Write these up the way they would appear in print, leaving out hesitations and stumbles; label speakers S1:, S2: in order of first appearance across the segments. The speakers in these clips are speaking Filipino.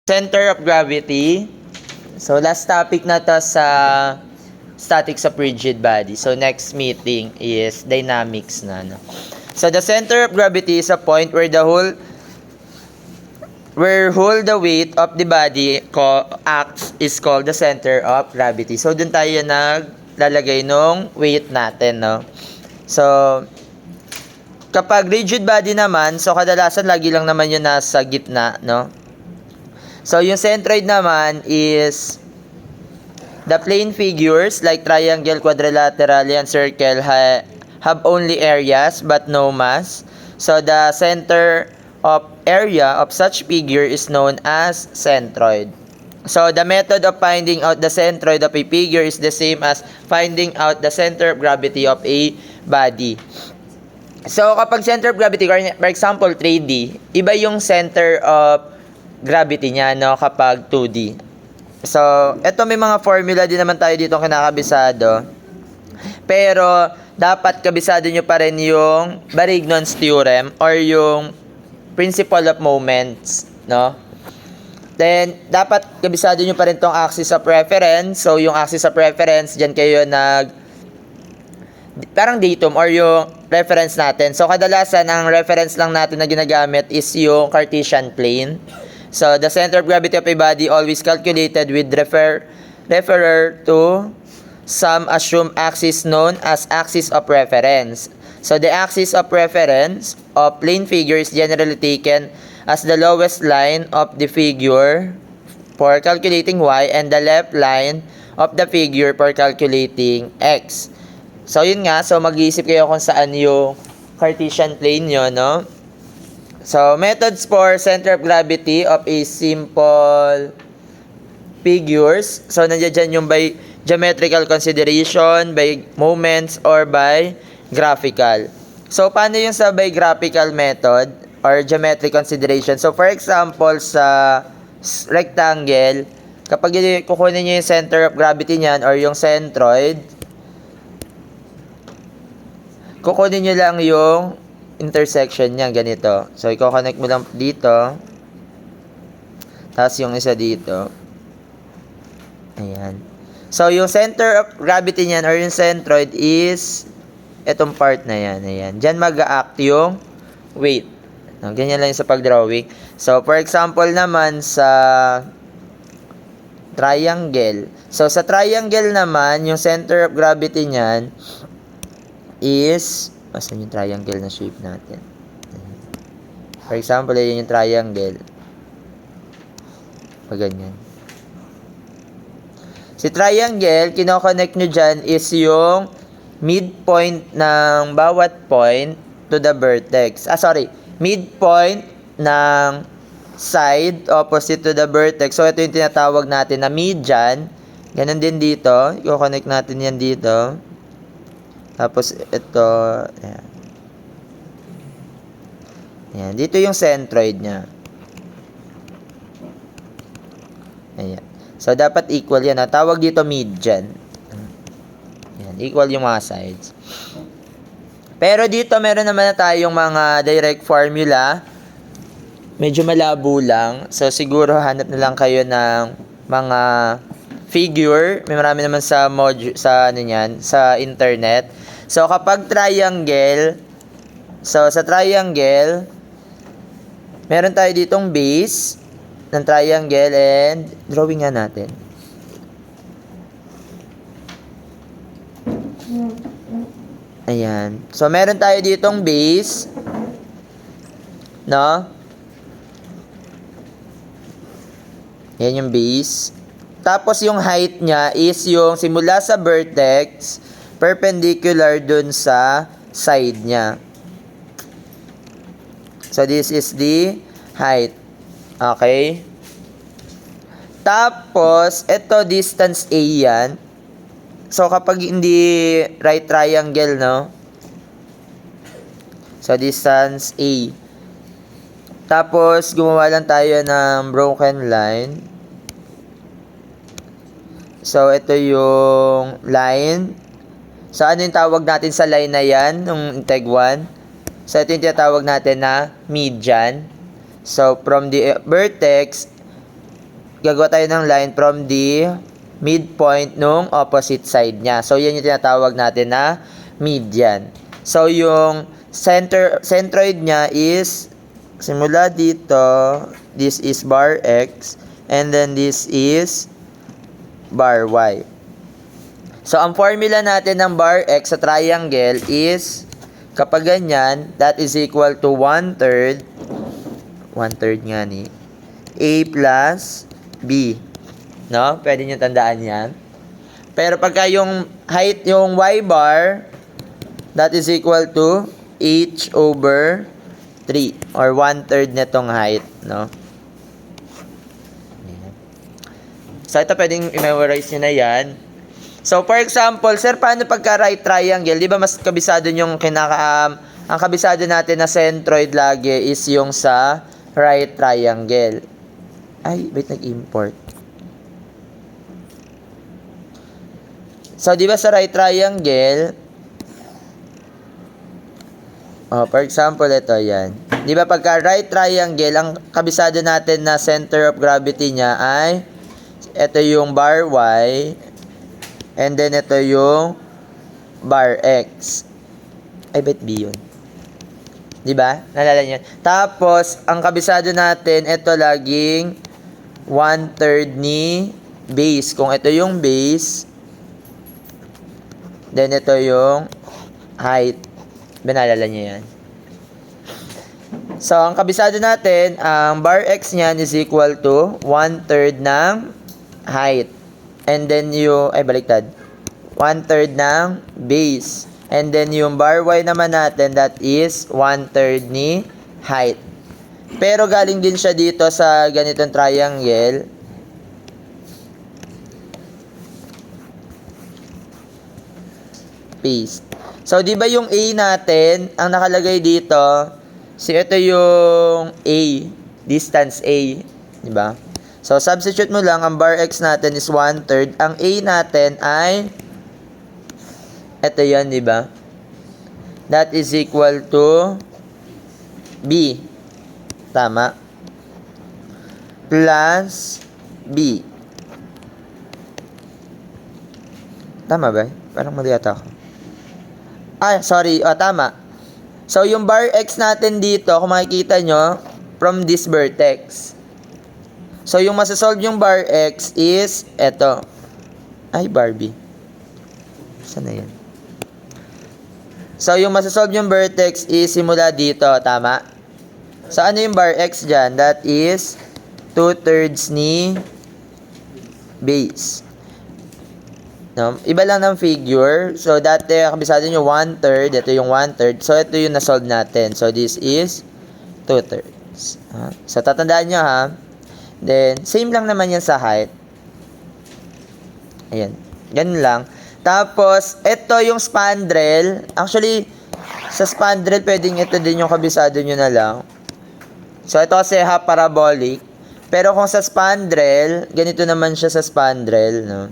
S1: Center of gravity. So, last topic na to sa statics of rigid body. So, next meeting is dynamics na. No? So, the center of gravity is a point where the whole the weight of the body acts is called the center of gravity. So, dun tayo naglalagay nung weight natin, no? So, kapag rigid body naman, so kadalasan lagi lang naman yun nasa gitna, no? So, yung centroid naman is the plane figures like triangle, quadrilateral, and circle have only areas but no mass. So, the center of area of such figure is known as centroid. So, the method of finding out the centroid of a figure is the same as finding out the center of gravity of a body. So, kapag center of gravity, for example, 3D, iba yung center of gravity niya, no, kapag 2D. So, eto may mga formula din naman tayo dito kinakabisado. Pero, dapat kabisado nyo pa rin yung Varignon's theorem or yung principle of moments, no? Then, dapat kabisado nyo pa rin tong axis of reference. So, yung axis of reference, dyan kayo parang datum or yung reference natin. So, kadalasan, ang reference lang natin na ginagamit is yung Cartesian plane. So, the center of gravity of a body always calculated with referer to some assumed axis known as axis of reference. So, the axis of reference of plane figure is generally taken as the lowest line of the figure for calculating y and the left line of the figure for calculating x. So, yun nga. So, mag-iisip kayo kung saan yung Cartesian plane nyo, no? So, methods for center of gravity of a simple figures. So, nandiyan dyan yung by geometrical consideration, by moments, or by graphical. So, paano yung sa by graphical method or geometric consideration? So, for example, sa rectangle, kapag kukunin nyo yung center of gravity niyan or yung centroid, kukunin nyo lang yung intersection niya, ganito. So, i-connect mo lang dito. Tapos, yung isa dito. Ayan. So, yung center of gravity niyan or yung centroid is etong part na yan. Ayan. Diyan mag-a-act yung weight. Ganyan lang yung sa pag-drawing. So, for example naman sa triangle. So, sa triangle naman, yung center of gravity niyan is asan yung triangle na shape natin? For example, yun yung triangle. Pag ganyan. Si triangle, kinoconnect nyo dyan is yung midpoint ng bawat point to the vertex. Midpoint ng side opposite to the vertex. So, ito yung tinatawag natin na median. Ganun din dito. I-connect natin yan dito. Tapos, ito, ayan. Ayan. Dito yung centroid niya. Ayan. So, dapat equal yan. Tawag dito median. Ayan. Equal yung mga sides. Pero dito, meron naman na tayong mga direct formula. Medyo malabo lang. So, siguro hanap na lang kayo ng mga figure. May marami naman sa sa internet. So, kapag triangle, so sa triangle, meron tayo ditong base ng triangle and drawing nga natin. Ayan. So, meron tayo ditong base, no? Ayan yung base. Tapos, yung height niya is yung simula sa vertex, perpendicular dun sa side niya. So, this is the height. Okay? Tapos, ito distance A yan. So, kapag hindi right triangle, no? So, distance A. Tapos, gumawa lang tayo ng broken line. So, ito yung line. So, ano yung tawag natin sa line na yan, nung tag 1? So, ito yung tinatawag natin na median. So, from the vertex, gagawa tayo ng line from the midpoint nung opposite side niya. So, yan yung tinatawag natin na median. So, yung centroid niya is simula dito, this is bar X, and then this is bar Y. So, ang formula natin ng bar X sa triangle is, kapag ganyan, that is equal to 1/3 nga ni, A plus B. No? Pwede nyo tandaan yan. Pero pagka yung height, yung Y bar, that is equal to H over 3 or 1/3 netong height, no? So, ito pwedeng i-memorize nyo na yan. So, for example, sir, paano pagka right triangle? Di ba mas kabisado yung ang kabisado natin na centroid lagi is yung sa right triangle. Ay, wait, nag-import. So, di ba sa right triangle, for example, ito yan. Di ba pagka right triangle, ang kabisado natin na center of gravity niya ay ito yung bar Y, and then ito yung bar X. Ay, bet B yun. Di ba? Nalala niyo? Tapos, ang kabisado natin, ito laging 1/3 ni base. Kung ito yung base, then ito yung height. Binalala niyo yan. So, ang kabisado natin, ang bar X niyan is equal to 1/3 ng height. And then yung, ay baliktad, 1/3 ng base. And then yung bar Y naman natin, that is 1/3 ni height. Pero galing din siya dito sa ganitong triangle. Paste. So, di ba yung A natin, ang nakalagay dito, ito yung A, distance A, di ba? So, substitute mo lang, ang bar X natin is 1/3. Ang A natin ay, ito yan, di ba? That is equal to B. Tama. Plus B. Tama ba? Parang mali yata ako. Sorry. Tama. So, yung bar X natin dito, kung makikita nyo, from this vertex. So, yung masasolve yung bar X is eto. Ay, Barbie. Saan na yan? So, yung masasolve yung vertex is simula dito. Tama? So, ano yung bar X dyan? That is 2/3 ni base. No? Iba lang ng figure. So, dati, kabisado nyo 1/3. Ito yung 1/3. So, ito yung nasolve natin. So, this is 2/3. So, tatandaan nyo ha. Then, same lang naman yan sa height. Ayan. Ganun lang. Tapos, ito yung spandrel. Actually, sa spandrel, pwedeng ito din yung kabisado nyo na lang. So, ito kasi half parabolic. Pero kung sa spandrel, ganito naman siya sa spandrel, no?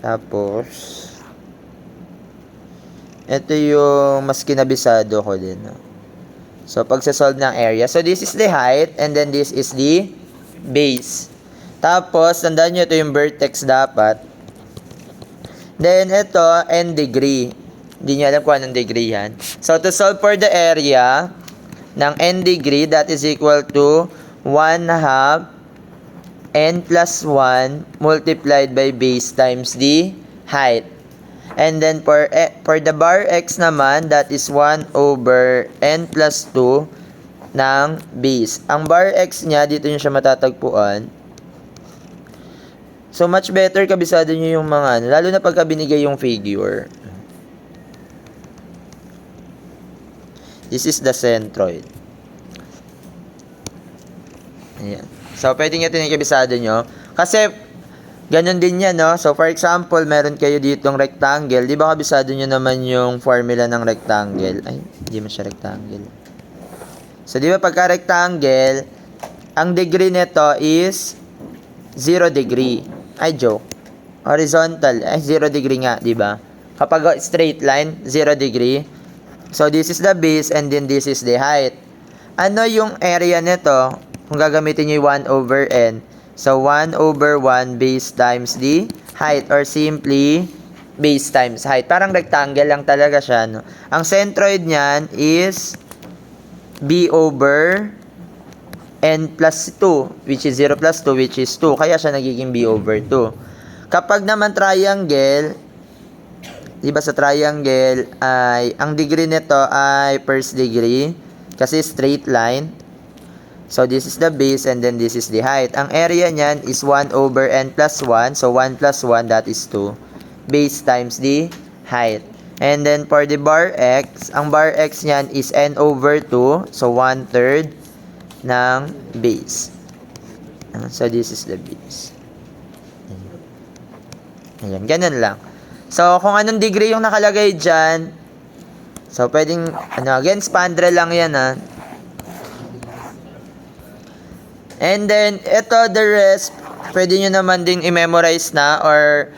S1: Tapos, ito yung mas kinabisado ko din, no? So, pagsasolve ng area. So, this is the height, and then this is the base. Tapos, tandaan nyo, ito yung vertex dapat. Then, ito, n degree. Hindi nyo alam kung anong degree yan. So, to solve for the area ng n degree, that is equal to 1/2 n plus 1 multiplied by base times the height. And then, for the bar X naman, that is 1/n plus 2 ng base. Ang bar X niya, dito nyo siya matatagpuan. So, much better kabisado nyo yung mga, lalo na pagka binigay yung figure. This is the centroid. Ayan. So, pwede nga ito yung kabisado nyo. Kasi, ganun din yan, no? So, for example, meron kayo ditong rectangle. Di ba kabisado nyo naman yung formula ng rectangle? Ay, hindi man siya rectangle. So, di ba pagka rectangle, ang degree nito is 0 degree. Ay, joke. Horizontal. Ay, 0 degree nga, di ba? Kapag straight line, 0 degree. So, this is the base and then this is the height. Ano yung area nito? kung gagamitin nyo yung 1 over n. So, 1 over 1 base times the height, or simply base times height. Parang rectangle lang talaga siya, no? Ang centroid niyan is b over n plus 2, which is 0 plus 2, which is 2. Kaya siya nagiging b over 2. Kapag naman triangle, diba sa triangle ay, ang degree nito ay first degree, kasi straight line. So, this is the base and then this is the height. Ang area niyan is 1 over n plus 1. So, 1 plus 1, that is 2. Base times the height. And then, for the bar x, ang bar x niyan is n over 2. So, 1/3 ng base. So, this is the base. Ayan, ganun lang. So, kung anong degree yung nakalagay dyan, so, pwedeng, again, spandrel lang yan, ha. And then, ito, the rest, pwede nyo naman din i-memorize na, or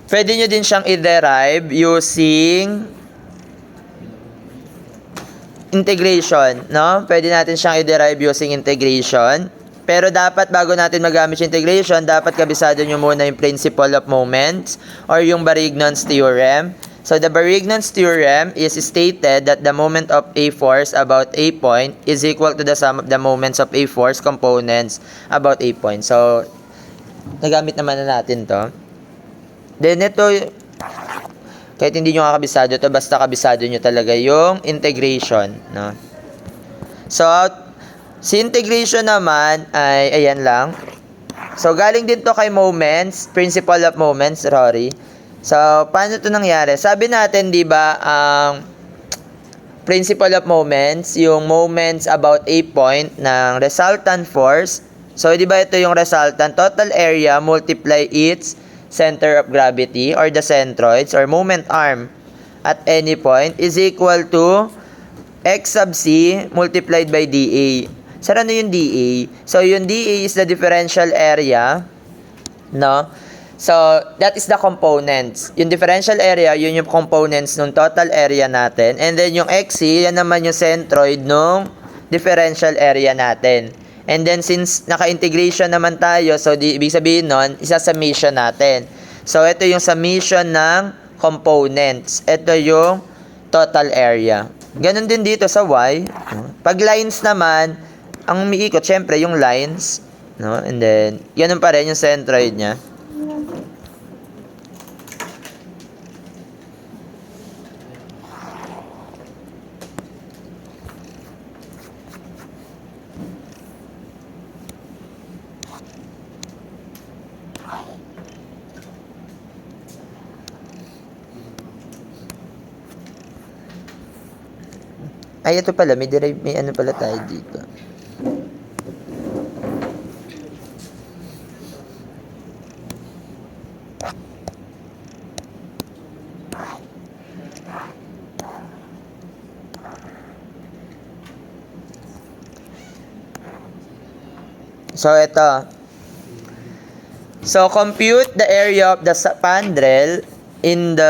S1: pwede nyo din siyang i-derive using integration, no? Pwede natin siyang i-derive using integration. Pero dapat, bago natin magamit yung integration, dapat kabisado nyo muna yung principle of moments or yung Barignon's theorem. So, the Barignon's theorem is stated that the moment of a force about a point is equal to the sum of the moments of a force components about a point. So, nagamit naman na natin to. Then, ito, kahit hindi nyo kakabisado to, basta kabisado nyo talaga yung integration, no? So, si integration naman ay, ayan lang. So, galing din to kay moments, principle of moments, Rory. So, paano ito nangyari? Sabi natin, di ba, ang principle of moments, yung moments about a point ng resultant force. So, di ba ito yung resultant? Total area multiply its center of gravity or the centroids or moment arm at any point is equal to x sub c multiplied by dA. So, ano yung dA? So, yung dA is the differential area, no? So, that is the components. Yung differential area, yun yung components ng total area natin. And then, yung XC, yan naman yung centroid ng differential area natin. And then, since naka-integration naman tayo, so, ibig sabihin nun, isa-summation natin. So, ito yung summation ng components. Ito yung total area. Ganon din dito sa Y. Pag lines naman, ang umiikot, syempre, yung lines. No? And then, ganun pa rin yung centroid niya. Ay, ito pala, may ano pala tayo dito. So, ito. So, compute the area of the spandrel in the